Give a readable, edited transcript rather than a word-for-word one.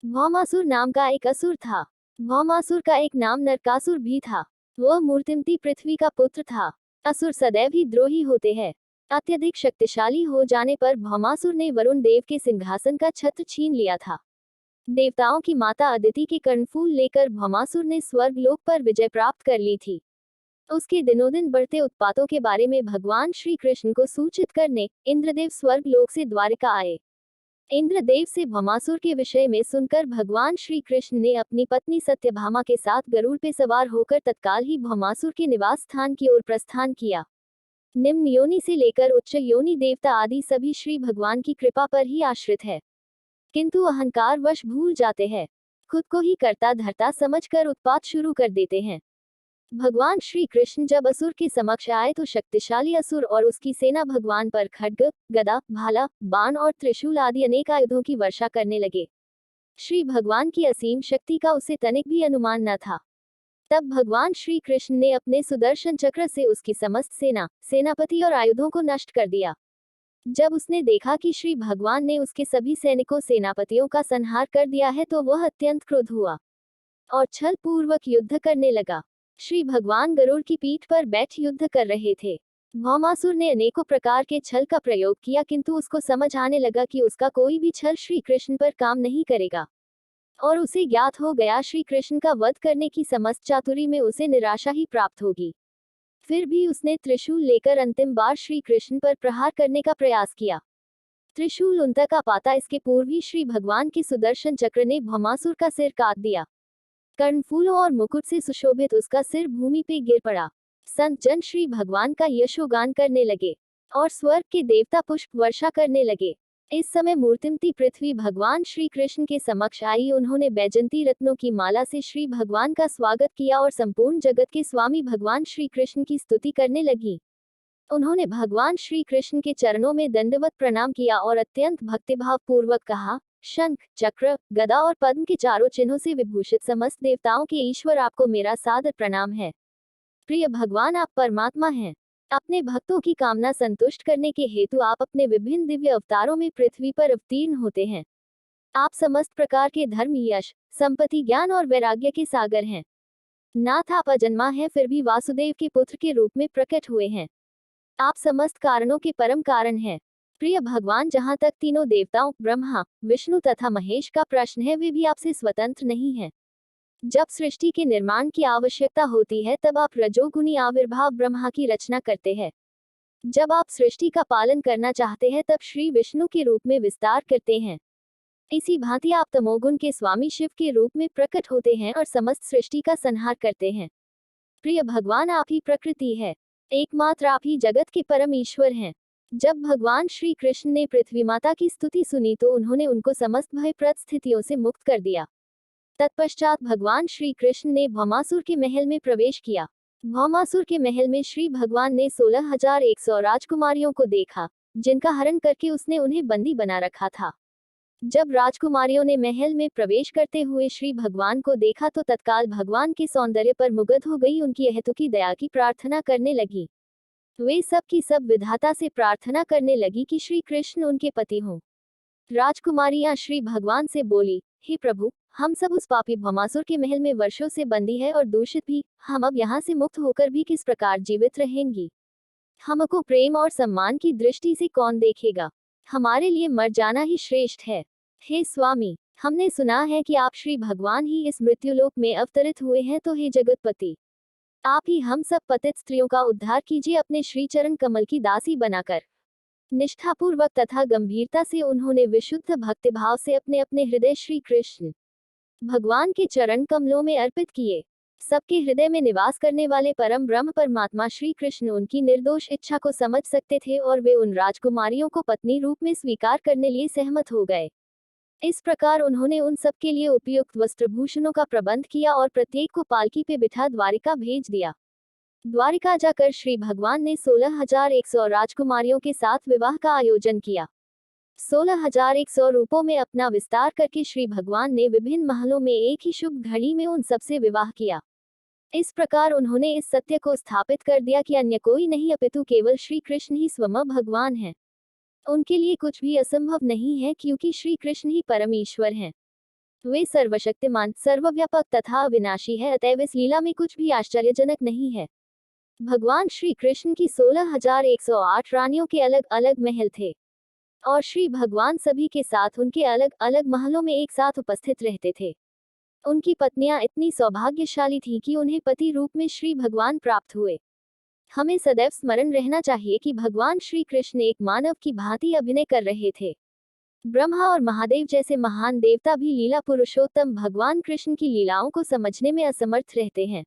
भौमासुर नाम का एक असुर था। भौमासुर का एक नाम नरकासुर भी था। वह मूर्तिमती पृथ्वी का पुत्र था। असुर सदैव ही द्रोही होते हैं। अत्यधिक शक्तिशाली हो जाने पर भौमासुर ने वरुण देव के सिंहासन का छत्र छीन लिया था। देवताओं की माता अदिति के कर्णफूल लेकर भौमासुर ने स्वर्ग लोक पर विजय प्राप्त कर ली थी। उसके दिनों दिन बढ़ते उत्पातों के बारे में भगवान श्री कृष्ण को सूचित करने इंद्रदेव स्वर्ग लोक से द्वारिका आए। इंद्रदेव से भौमासुर के विषय में सुनकर भगवान श्री कृष्ण ने अपनी पत्नी सत्यभामा के साथ गरुड़ पे सवार होकर तत्काल ही भौमासुर के निवास स्थान की ओर प्रस्थान किया। निम्न योनि से लेकर उच्च योनि देवता आदि सभी श्री भगवान की कृपा पर ही आश्रित है, किंतु अहंकार वश भूल जाते हैं। खुद को ही कर्ता धर्ता समझकर उत्पात शुरू कर देते हैं। भगवान श्री कृष्ण जब असुर के समक्ष आए तो शक्तिशाली असुर और उसकी सेना भगवान पर खड्ग, गदा, भाला, बाण और त्रिशूल आदि अनेक आयुधों की वर्षा करने लगे। श्री भगवान की असीम शक्ति का उसे तनिक भी अनुमान न था। तब भगवान श्री कृष्ण ने अपने सुदर्शन चक्र से उसकी समस्त सेना, सेनापति और आयुधों को नष्ट कर दिया। जब उसने देखा कि श्री भगवान ने उसके सभी सैनिकों सेनापतियों का संहार कर दिया है तो वह अत्यंत क्रुद्ध हुआ और छल पूर्वक युद्ध करने लगा। श्री भगवान गरुड़ की पीठ पर बैठ युद्ध कर रहे थे। भौमासुर ने अनेकों प्रकार के छल का प्रयोग किया, किंतु उसको समझ आने लगा कि उसका कोई भी छल श्री कृष्ण पर काम नहीं करेगा और उसे ज्ञात हो गया श्री कृष्ण का वध करने की समस्त चातुरी में उसे निराशा ही प्राप्त होगी। फिर भी उसने त्रिशूल लेकर अंतिम बार श्री कृष्ण पर प्रहार करने का प्रयास किया। त्रिशूल उन तक आ पाता इसके पूर्व ही श्री भगवान के सुदर्शन चक्र ने भौमासुर का सिर काट दिया। कर्णफूलों और मुकुट से सुशोभित उसका सिर भूमि पे गिर पड़ा। संत जन श्री भगवान का यशोगान करने लगे और स्वर्ग के देवता पुष्प वर्षा करने लगे। इस समय मूर्तिमती पृथ्वी भगवान श्री कृष्ण के समक्ष आई। उन्होंने बैजंती रत्नों की माला से श्री भगवान का स्वागत किया और संपूर्ण जगत के स्वामी भगवान श्री कृष्ण की स्तुति करने लगी। उन्होंने भगवान श्री कृष्ण के चरणों में दंडवत प्रणाम किया और अत्यंत भक्तिभाव पूर्वक कहा, शंख, चक्र, गदा और पद्म के चारों चिन्हों से विभूषित समस्त देवताओं के ईश्वर आपको मेरा सादर प्रणाम है। प्रिय भगवान, आप परमात्मा हैं। अपने भक्तों की कामना संतुष्ट करने के हेतु आप अपने विभिन्न दिव्य अवतारों में पृथ्वी पर अवतीर्ण होते हैं। आप समस्त प्रकार के धर्म, यश, संपत्ति, ज्ञान और वैराग्य के सागर हैं। नाथ, आप अजन्मा हैं फिर भी वासुदेव के पुत्र के रूप में प्रकट हुए हैं। आप समस्त कारणों के परम कारण हैं। प्रिय भगवान, जहाँ तक तीनों देवताओं ब्रह्मा, विष्णु तथा महेश का प्रश्न है, वे भी आपसे स्वतंत्र नहीं हैं। जब सृष्टि के निर्माण की आवश्यकता होती है तब आप रजोगुनी आविर्भाव ब्रह्मा की रचना करते हैं। जब आप सृष्टि का पालन करना चाहते हैं तब श्री विष्णु के रूप में विस्तार करते हैं। इसी भांति आप तमोगुण के स्वामी शिव के रूप में प्रकट होते हैं और समस्त सृष्टि का संहार करते हैं। प्रिय भगवान, आप ही प्रकृति है। एकमात्र आप ही जगत के परम ईश्वर हैं। जब भगवान श्री कृष्ण ने पृथ्वी माता की स्तुति सुनी तो उन्होंने उनको समस्त भयप्रद स्थितियों से मुक्त कर दिया। तत्पश्चात भगवान श्री कृष्ण ने भौमासुर के महल में प्रवेश किया। भौमासुर के महल में श्री भगवान ने 16,100 राजकुमारियों को देखा, जिनका हरण करके उसने उन्हें बंदी बना रखा था। जब राजकुमारियों ने महल में प्रवेश करते हुए श्री भगवान को देखा तो तत्काल भगवान के सौंदर्य पर मुग्ध हो गई, उनकी अहेतुकी दया की प्रार्थना करने लगी। वे सब की सब विधाता से प्रार्थना करने लगी कि श्री कृष्ण उनके पति हों। राजकुमारियां श्री भगवान से बोली, हे प्रभु, हम सब उस पापी भौमासुर के महल में वर्षों से बंदी है और दूषित भी। हम अब यहाँ से मुक्त होकर भी किस प्रकार जीवित रहेंगी? हमको प्रेम और सम्मान की दृष्टि से कौन देखेगा? हमारे लिए मर जाना ही श्रेष्ठ है। हे स्वामी, हमने सुना है कि आप श्री भगवान ही इस मृत्युलोक में अवतरित हुए हैं, तो हे जगतपति, आप ही हम सब पतित स्त्रियों का उद्धार कीजिए अपने श्री चरण कमल की दासी बनाकर। निष्ठापूर्वक तथा गंभीरता से उन्होंने विशुद्ध भक्तिभाव से अपने अपने हृदय श्री कृष्ण भगवान के चरण कमलों में अर्पित किए। सबके हृदय में निवास करने वाले परम ब्रह्म परमात्मा श्री कृष्ण उनकी निर्दोष इच्छा को समझ सकते थे और वे उन राजकुमारियों को पत्नी रूप में स्वीकार करने लिए सहमत हो गए। इस प्रकार उन्होंने उन सबके लिए उपयुक्त वस्त्रभूषणों का प्रबंध किया और प्रत्येक को पालकी पे बिठा द्वारिका भेज दिया। द्वारिका जाकर श्री भगवान ने 16,100 राजकुमारियों के साथ विवाह का आयोजन किया। 16,100 रूपों में अपना विस्तार करके श्री भगवान ने विभिन्न महलों में एक ही शुभ घड़ी में उन सबसे विवाह किया। इस प्रकार उन्होंने इस सत्य को स्थापित कर दिया कि अन्य कोई नहीं अपितु केवल श्री कृष्ण ही स्वयं भगवान है। उनके लिए कुछ भी असंभव नहीं है, क्योंकि श्री कृष्ण ही परम ईश्वर हैं। वे सर्वशक्तिमान, सर्वव्यापक तथा अविनाशी है, अतएव इस लीला में कुछ भी आश्चर्यजनक नहीं है। भगवान श्री कृष्ण की 16,108 रानियों के अलग अलग महल थे और श्री भगवान सभी के साथ उनके अलग अलग महलों में एक साथ उपस्थित रहते थे। उनकी पत्नियां इतनी सौभाग्यशाली थीं कि उन्हें पति रूप में श्री भगवान प्राप्त हुए। हमें सदैव स्मरण रहना चाहिए कि भगवान श्री कृष्ण एक मानव की भांति अभिनय कर रहे थे। ब्रह्मा और महादेव जैसे महान देवता भी लीला पुरुषोत्तम भगवान कृष्ण की लीलाओं को समझने में असमर्थ रहते हैं।